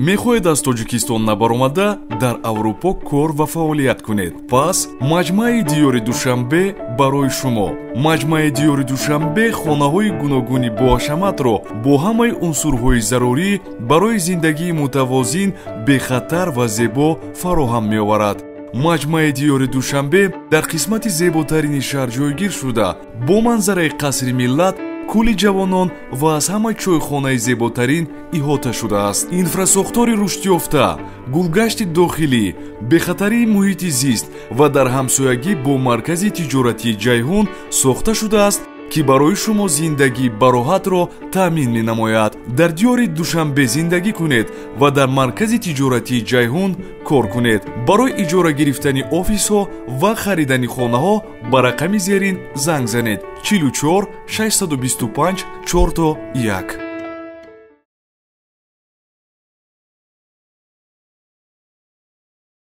мехоҳед аз тоҷикистон набаромада дар аврупо кор ва фаъолият кунед. пас маҷмаи диёри душанбе барои шумо. маҷмаи диёри душанбе хонаҳои гуногуни боҳашаматро бо ҳамаи унсурҳои зарурӣ барои зиндагии мутавозин, бехатар ва зебо фароҳам меоварад. маҷмаи диёри душанбе дар қисмати зеботарини шаҳр ҷойгир шуда, бо манзараи қасри миллат, кӯли ҷавонон ва аз ҳама чойхонаи зеботарин иҳота шудааст. инфрасохтори рушдёфта, гулгашти дохилӣ, бехатарии муҳити зист ва дар ҳамсоягӣ бо маркази тиҷоратии ҷайҳун сохта шудааст, ки барои шумо зиндагии бароҳатро таъмин менамояд. дар диёри душанбе зиндагӣ кунед ва дар маркази тиҷоратии ҷайҳун кор кунед. барои иҷора гирифтани офисҳо ва харидани хонаҳо ба рақами зерин занг занед: 44 625 4 1.